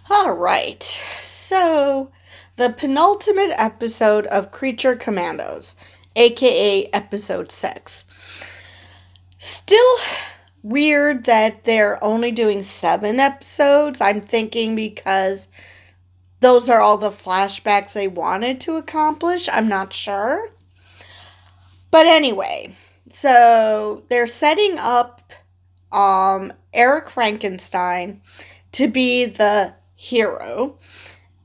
All right. So, the penultimate episode of Creature Commandos, aka episode 6. Still weird that they're only doing 7 episodes. I'm thinking because those are all the flashbacks they wanted to accomplish. I'm not sure. But anyway, so they're setting up Eric Frankenstein to be the hero.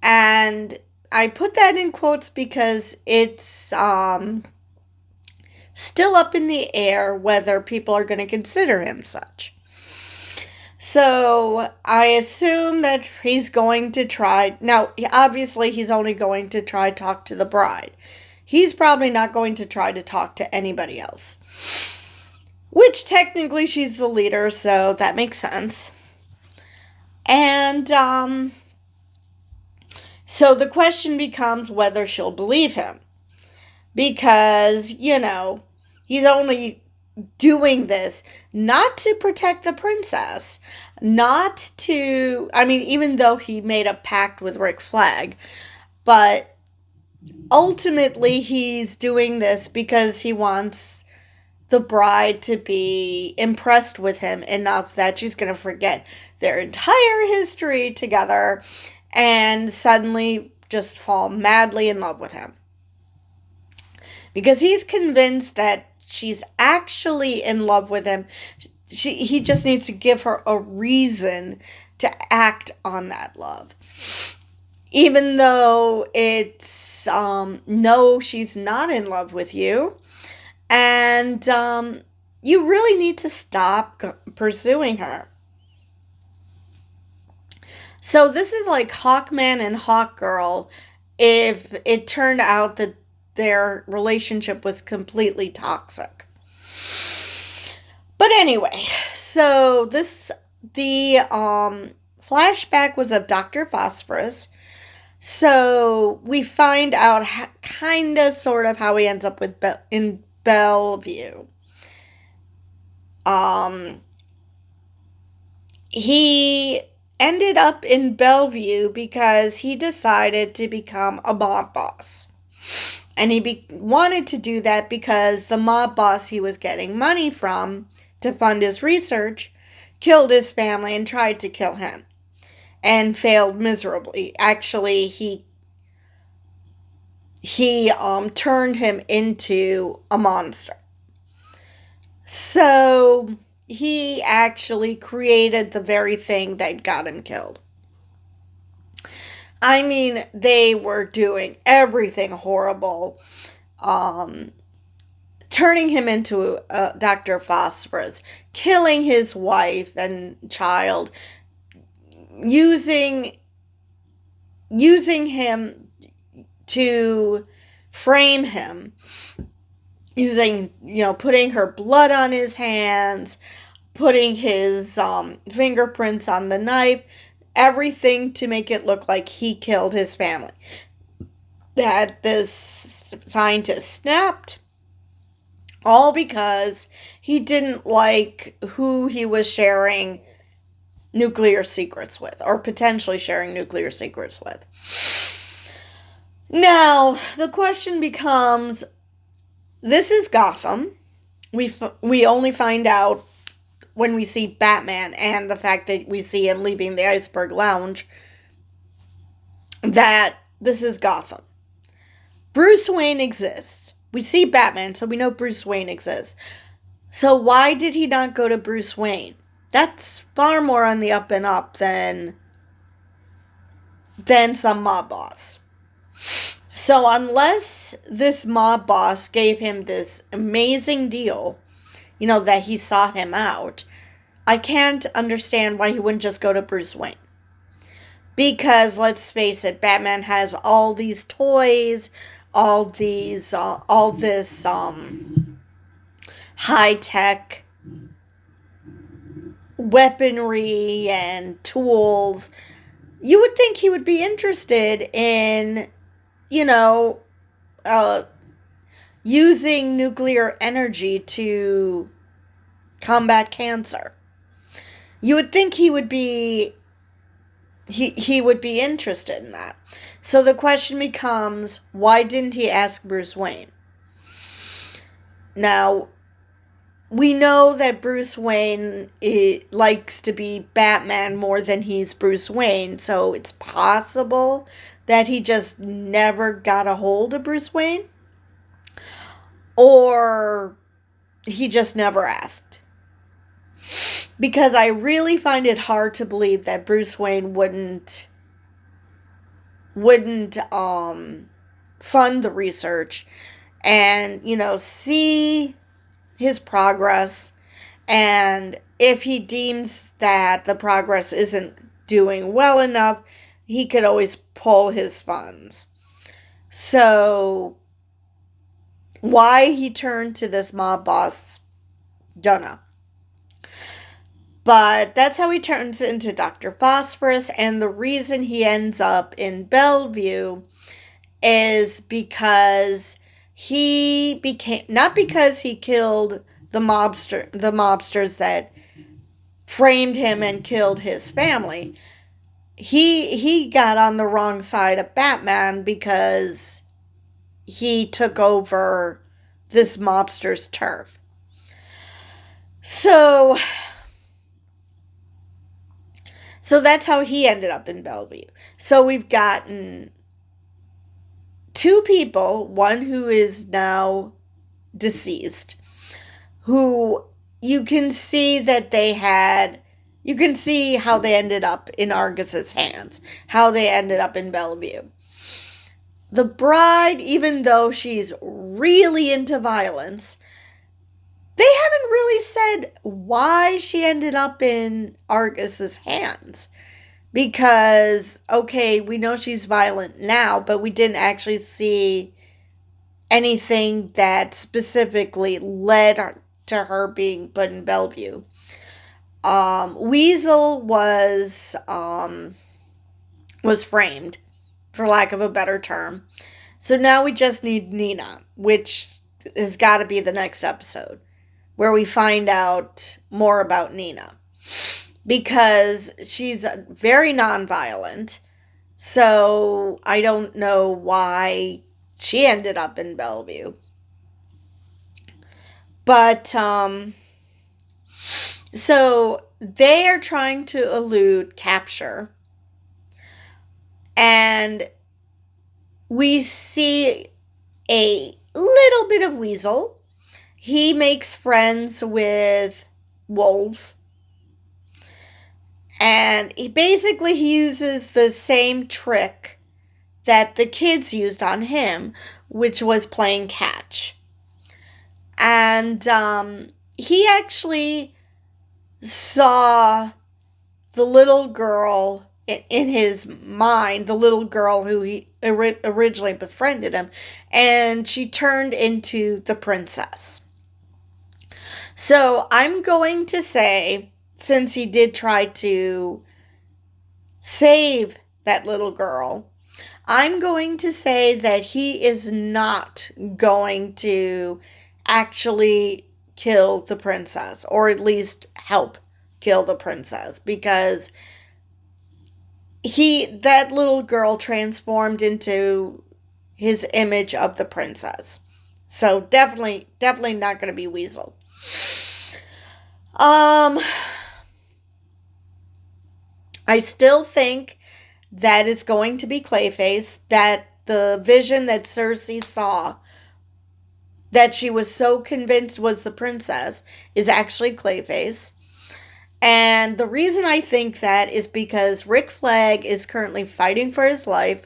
And I put that in quotes because it's still up in the air whether people are going to consider him such. So I assume that he's going to try. Now, obviously, he's only going to try talk to the bride. He's probably not going to try to talk to anybody else. Which technically she's the leader, so that makes sense. And so the question becomes whether she'll believe him. Because, he's only doing this not to protect the princess, not to, even though he made a pact with Rick Flag, but ultimately he's doing this because he wants the bride to be impressed with him enough that she's going to forget their entire history together and suddenly just fall madly in love with him. Because he's convinced that she's actually in love with him. He just needs to give her a reason to act on that love. Even though it's, no, she's not in love with you. And you really need to stop pursuing her. So this is like Hawkman and Hawkgirl if it turned out that their relationship was completely toxic. But anyway, so the flashback was of Dr. Phosphorus. So we find out kind of sort of how he ends up in Bellevue. He ended up in Bellevue because he decided to become a mob boss. And he wanted to do that because the mob boss he was getting money from to fund his research killed his family and tried to kill him. And failed miserably. Actually, he turned him into a monster. So he actually created the very thing that got him killed. They were doing everything horrible. Turning him into Dr. Phosphorus, killing his wife and child, using him to frame him, putting her blood on his hands, putting his fingerprints on the knife, everything to make it look like he killed his family. That this scientist snapped, all because he didn't like who he was sharing nuclear secrets with, or potentially sharing nuclear secrets with. Now, the question becomes, this is Gotham. We only find out when we see Batman and the fact that we see him leaving the Iceberg Lounge that this is Gotham. Bruce Wayne exists. We see Batman, so we know Bruce Wayne exists. So why did he not go to Bruce Wayne? That's far more on the up and up than some mob boss. So unless this mob boss gave him this amazing deal, that he sought him out, I can't understand why he wouldn't just go to Bruce Wayne. Because, let's face it, Batman has all these toys, all this high-tech weaponry and tools. You would think he would be interested in, using nuclear energy to combat cancer. You would think he would be he would be interested in that. So the question becomes, why didn't he ask Bruce Wayne? Now, we know that Bruce Wayne likes to be Batman more than he's Bruce Wayne, so it's possible that he just never got a hold of Bruce Wayne, or he just never asked. Because I really find it hard to believe that Bruce Wayne wouldn't fund the research and, see his progress, and if he deems that the progress isn't doing well enough, he could always pull his funds. So why he turned to this mob boss, don't know. But that's how he turns into Dr. Phosphorus, and the reason he ends up in Bellevue is because he became, not because he killed the mobsters that framed him and killed his family. He got on the wrong side of Batman because he took over this mobster's turf. So that's how he ended up in Bellevue. So we've gotten two people, one who is now deceased, who you can see how they ended up in Argus's hands, how they ended up in Bellevue. The bride, even though she's really into violence, they haven't really said why she ended up in Argus's hands. Because, okay, we know she's violent now, but we didn't actually see anything that specifically led to her being put in Bellevue. Weasel was framed, for lack of a better term. So now we just need Nina, which has got to be the next episode, where we find out more about Nina. Because she's very nonviolent, so I don't know why she ended up in Bellevue. But, so they are trying to elude capture. And we see a little bit of Weasel. He makes friends with wolves. And he uses the same trick that the kids used on him, which was playing catch. And he actually saw the little girl in his mind, the little girl who he originally befriended him, and she turned into the princess. So I'm going to say, since he did try to save that little girl, I'm going to say that he is not going to actually kill the princess, or at least help kill the princess, because that little girl transformed into his image of the princess. So definitely not going to be Weasel. I still think that it's going to be Clayface, that the vision that Cersei saw, that she was so convinced was the princess, is actually Clayface. And the reason I think that is because Rick Flag is currently fighting for his life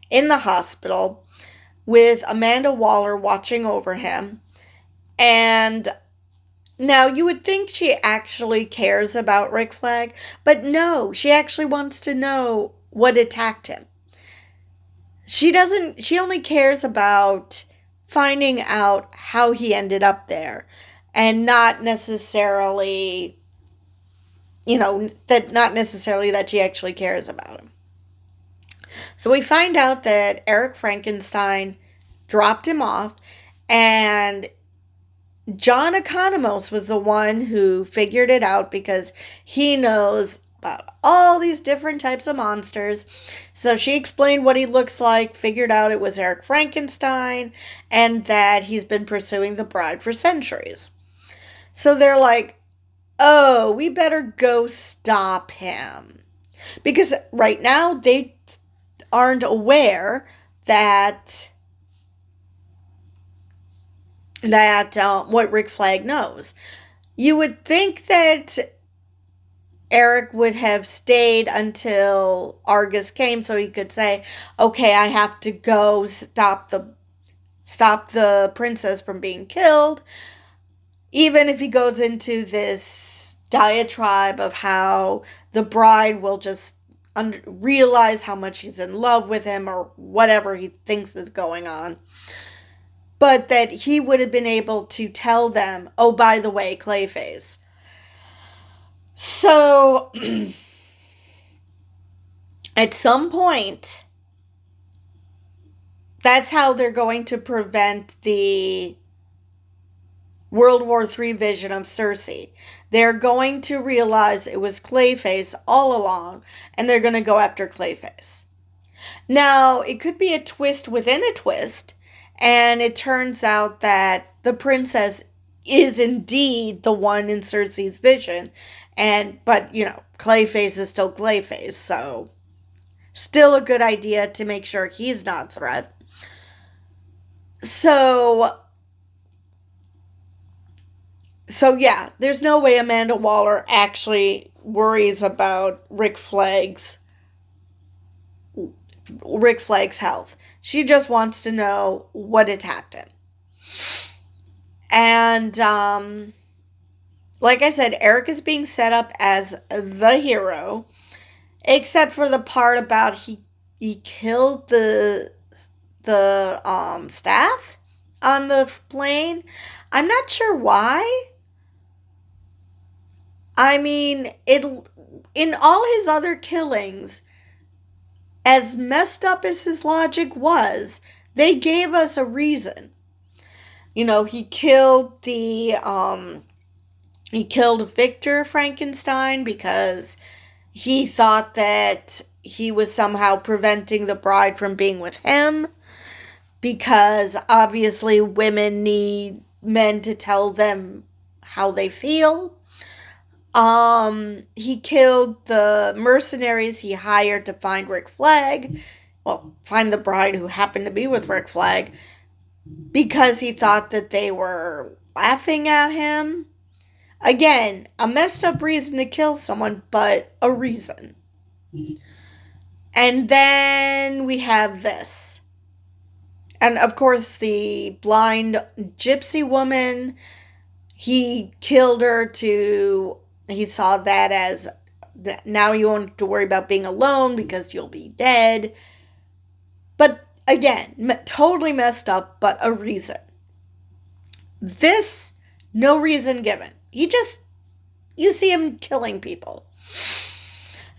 in the hospital with Amanda Waller watching over him. And now, you would think she actually cares about Rick Flag, but no, she actually wants to know what attacked him. She only cares about finding out how he ended up there, and not necessarily that she actually cares about him. So we find out that Eric Frankenstein dropped him off, and John Economos was the one who figured it out, because he knows about all these different types of monsters. So she explained what he looks like, figured out it was Eric Frankenstein, and that he's been pursuing the bride for centuries. So they're like, oh, we better go stop him. Because right now they aren't aware that what Rick Flag knows. You would think that Eric would have stayed until Argus came so he could say, okay, I have to go stop the princess from being killed. Even if he goes into this diatribe of how the bride will just realize how much he's in love with him or whatever he thinks is going on. But that he would have been able to tell them, oh, by the way, Clayface. So, at some point, that's how they're going to prevent the World War III vision of Cersei. They're going to realize it was Clayface all along, and they're going to go after Clayface. Now, it could be a twist within a twist, and it turns out that the princess is indeed the one in Cersei's vision, but Clayface is still Clayface, so still a good idea to make sure he's not a threat. So yeah, there's no way Amanda Waller actually worries about Rick Flag's health. She just wants to know what attacked him. And like I said, Eric is being set up as the hero, except for the part about he killed the staff on the plane. I'm not sure why. I mean, in all his other killings, as messed up as his logic was, they gave us a reason. He killed he killed Victor Frankenstein because he thought that he was somehow preventing the bride from being with him, because obviously women need men to tell them how they feel. He killed the mercenaries he hired to find Rick Flag. Well, find the bride who happened to be with Rick Flag, because he thought that they were laughing at him. Again, a messed up reason to kill someone, but a reason. And then we have this. And of course, the blind gypsy woman, he killed her he saw that as, now you won't have to worry about being alone because you'll be dead. But again, totally messed up, but a reason. This, no reason given. You see him killing people.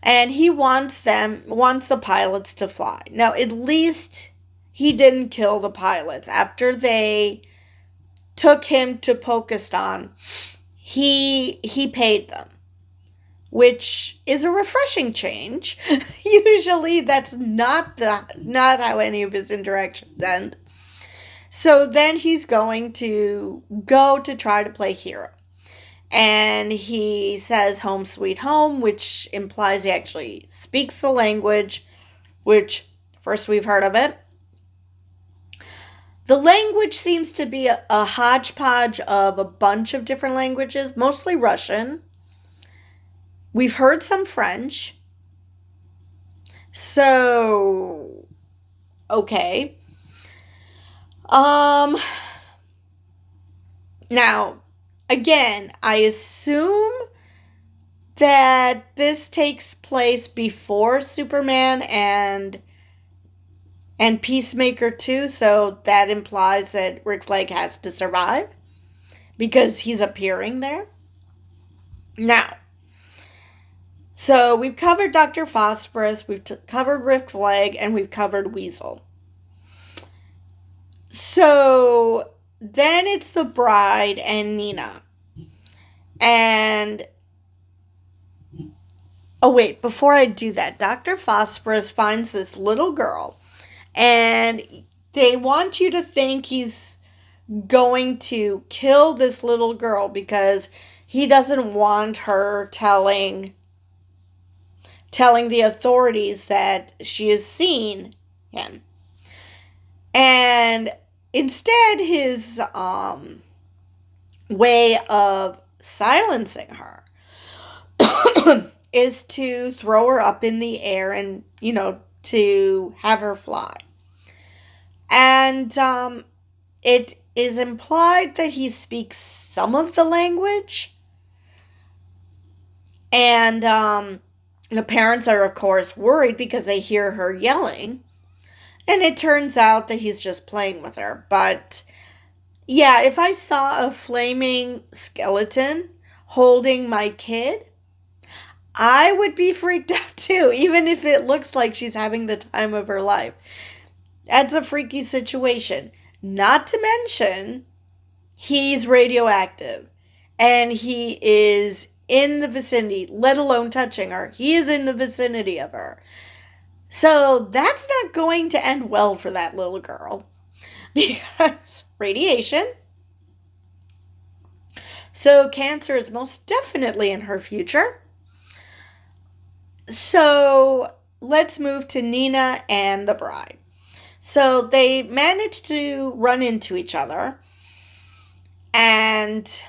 And he wants the pilots to fly. Now, at least he didn't kill the pilots. After they took him to Pokistan, he paid them, which is a refreshing change. Usually that's not how any of his interactions end. So then he's going to go to try to play hero. And he says home sweet home, which implies he actually speaks the language, which first we've heard of it. The language seems to be a hodgepodge of a bunch of different languages, mostly Russian. We've heard some French. So, okay. Now, again, I assume that this takes place before Superman and Peacemaker 2, so that implies that Rick Flag has to survive because he's appearing there. Now, so we've covered Dr. Phosphorus, we've covered Rick Flag, and we've covered Weasel. So then it's the bride and Nina. And Oh, wait, before I do that, Dr. Phosphorus finds this little girl, and they want you to think he's going to kill this little girl because he doesn't want her telling the authorities that she has seen him. And instead, his way of silencing her is to throw her up in the air and, to have her fly. And it is implied that he speaks some of the language. And the parents are, of course, worried because they hear her yelling. And it turns out that he's just playing with her. But yeah, if I saw a flaming skeleton holding my kid, I would be freaked out too, even if it looks like she's having the time of her life. That's a freaky situation. Not to mention, he's radioactive. And he is in the vicinity, let alone touching her. He is in the vicinity of her. So that's not going to end well for that little girl. Because radiation. So cancer is most definitely in her future. So let's move to Nina and the bride. So they manage to run into each other. And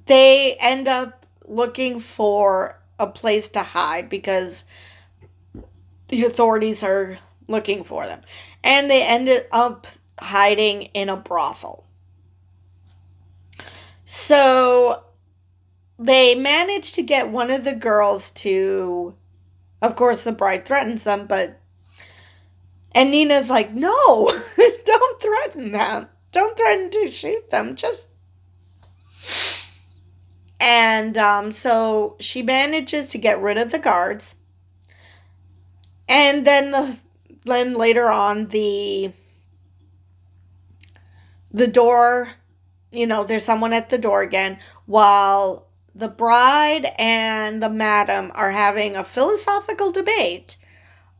they end up looking for a place to hide because the authorities are looking for them. And they ended up hiding in a brothel. So they managed to get one of the girls to, of course, the bride threatens them, and Nina's like, no, don't threaten them. Don't threaten to shoot them. And so she manages to get rid of the guards. And then later on, the door, there's someone at the door again, while the bride and the madam are having a philosophical debate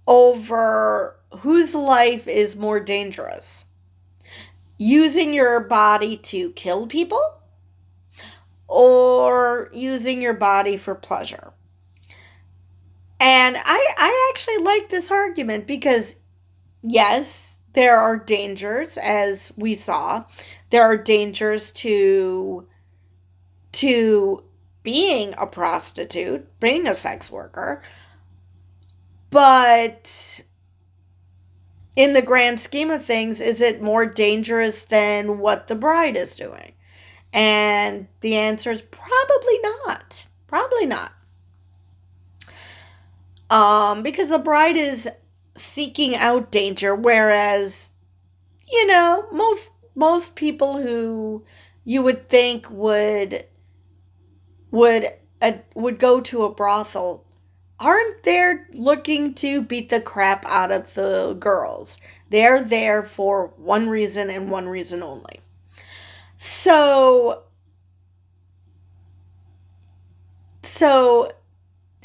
over whose life is more dangerous. Using your body to kill people or using your body for pleasure. And I actually like this argument because, yes, there are dangers, as we saw. There are dangers to being a prostitute, being a sex worker. But in the grand scheme of things, is it more dangerous than what the bride is doing? And the answer is probably not. Probably not. Because the bride is seeking out danger, whereas, most people who you would think would go to a brothel aren't there looking to beat the crap out of the girls. They're there for one reason and one reason only. So,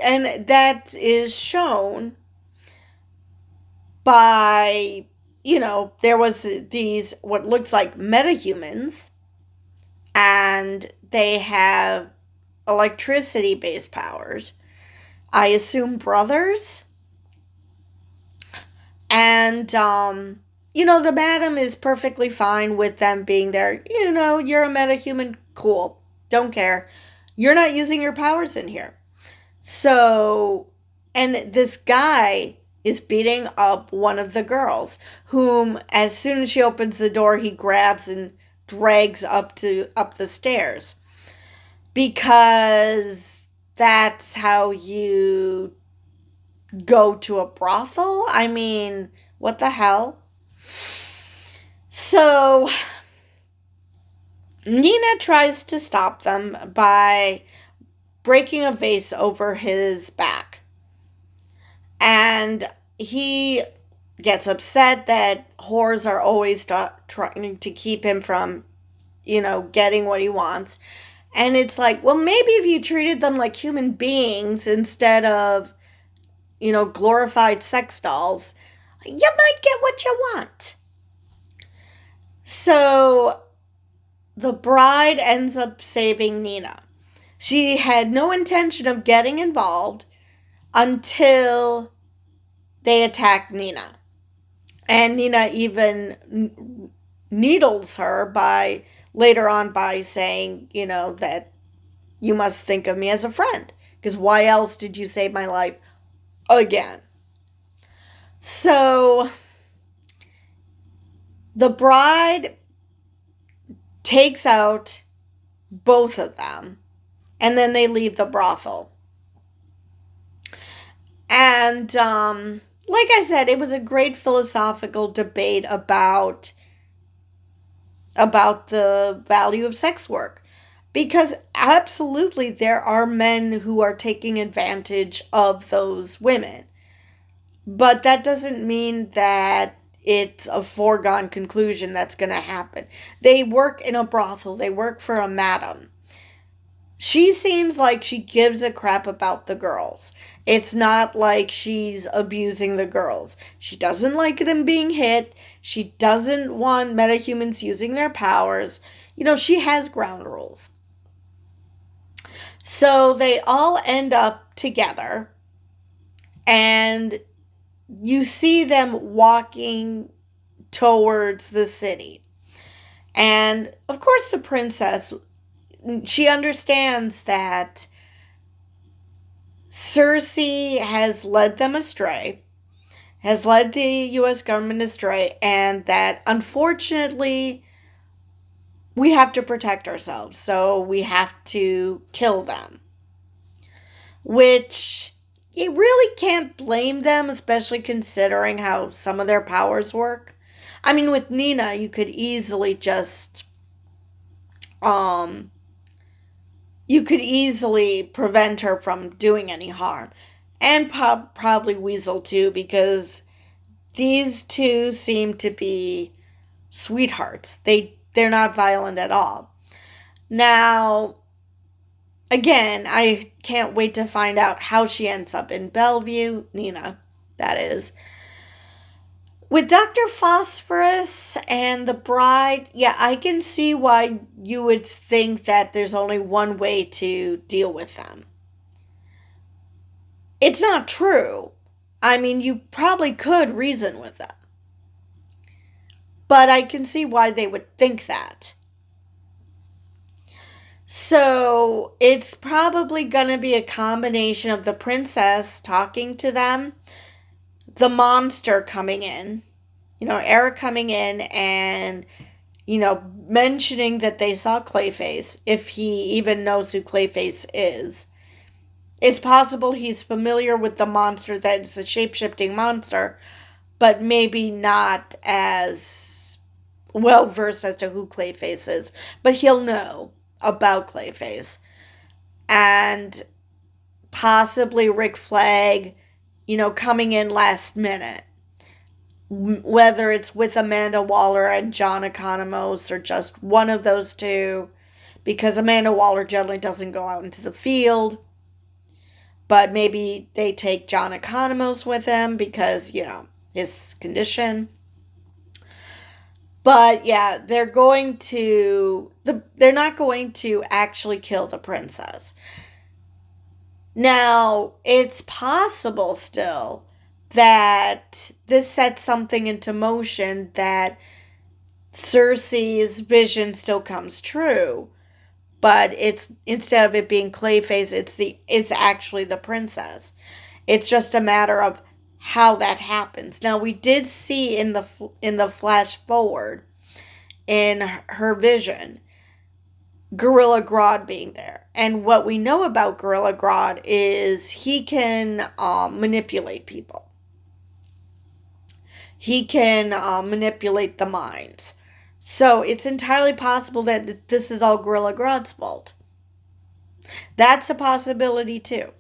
and that is shown by, there was these, what looks like metahumans, and they have electricity-based powers. I assume brothers. And, the madam is perfectly fine with them being there. You're a metahuman. Cool. Don't care. You're not using your powers in here. So, and this guy is beating up one of the girls, whom, as soon as she opens the door, he grabs and drags up the stairs. Because that's how you go to a brothel? I mean, what the hell? So, Nina tries to stop them by breaking a vase over his back. And he gets upset that whores are always trying to keep him from, getting what he wants. And it's like, well, maybe if you treated them like human beings instead of, glorified sex dolls, you might get what you want. So the bride ends up saving Nina. She had no intention of getting involved until they attack Nina. And Nina even needles her later on by saying, that you must think of me as a friend. Because why else did you save my life again? So the bride takes out both of them, and then they leave the brothel. And like I said, it was a great philosophical debate about the value of sex work. Because absolutely there are men who are taking advantage of those women. But that doesn't mean that it's a foregone conclusion that's going to happen. They work in a brothel. They work for a madam. She seems like she gives a crap about the girls. It's not like she's abusing the girls. She doesn't like them being hit. She doesn't want metahumans using their powers. She has ground rules. So they all end up together, and you see them walking towards the city. And of course the princess, she understands that Cersei has led them astray, has led the U.S. government astray, and that unfortunately we have to protect ourselves, so we have to kill them. Which you really can't blame them, especially considering how some of their powers work. I mean, with Nina, you could easily just prevent her from doing any harm. And probably Weasel too, because these two seem to be sweethearts. They're not violent at all. Now, again, I can't wait to find out how she ends up in Bellevue, Nina, that is. With Dr. Phosphorus and the bride, yeah, I can see why you would think that there's only one way to deal with them. It's not true. I mean, you probably could reason with them. But I can see why they would think that. So it's probably going to be a combination of the princess talking to them, the monster coming in, Eric coming in and, mentioning that they saw Clayface, if he even knows who Clayface is. It's possible he's familiar with the monster that is a shape-shifting monster, but maybe not as well versed as to who Clayface is. But he'll know about Clayface. And possibly Rick Flag, coming in last minute. Whether it's with Amanda Waller and John Economos or just one of those two. Because Amanda Waller generally doesn't go out into the field. But maybe they take John Economos with him because, his condition. But yeah, they're not going to actually kill the princess. Now, it's possible still that this sets something into motion, that Cersei's vision still comes true. But it's, instead of it being Clayface, it's actually the princess. It's just a matter of how that happens. Now, we did see in the flash forward, in her vision, Gorilla Grodd being there. And what we know about Gorilla Grodd is he can manipulate people. He can manipulate the minds. So it's entirely possible that this is all Gorilla Grodd's fault. That's a possibility too.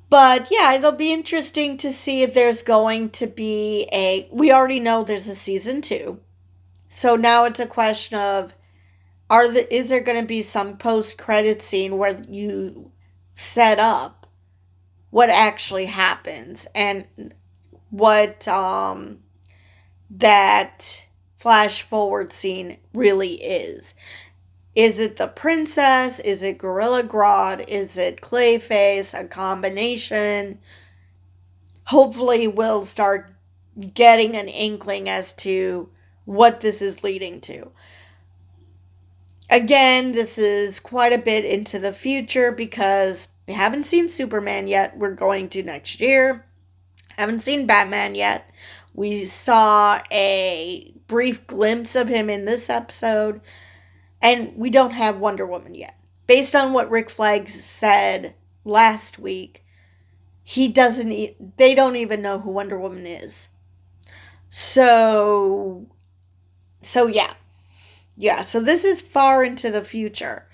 But yeah, it'll be interesting to see if there's going to be we already know there's a season 2. So now it's a question of, is there going to be some post-credit scene where you set up what actually happens and what that flash forward scene really is? Is it the princess? Is it Gorilla Grodd? Is it Clayface? A combination? Hopefully we'll start getting an inkling as to what this is leading to. Again, this is quite a bit into the future because we haven't seen Superman yet. We're going to next year. Haven't seen Batman yet. We saw a brief glimpse of him in this episode. And we don't have Wonder Woman yet. Based on what Rick Flag said last week, they don't even know who Wonder Woman is. So yeah. Yeah, so this is far into the future.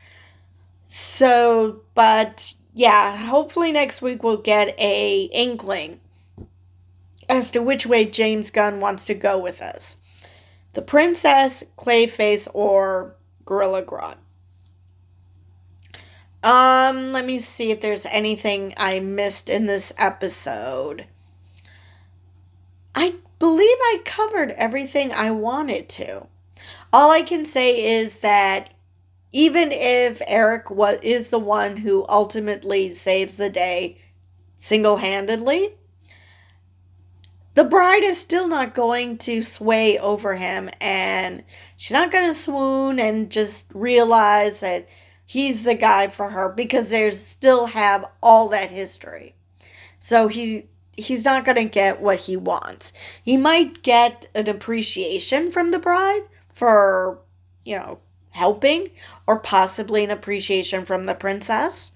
But yeah, hopefully next week we'll get a inkling as to which way James Gunn wants to go with us. The princess, Clayface, or Gorilla Grodd. Let me see if there's anything I missed in this episode. I believe I covered everything I wanted to. All I can say is that even if Eric is the one who ultimately saves the day single-handedly, the bride is still not going to sway over him, and she's not going to swoon and just realize that he's the guy for her because they still have all that history. So he's not going to get what he wants. He might get an appreciation from the bride for, helping, or possibly an appreciation from the princess,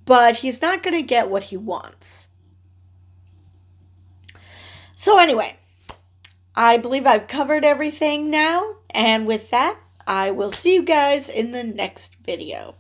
but he's not going to get what he wants. So anyway, I believe I've covered everything now, and with that, I will see you guys in the next video.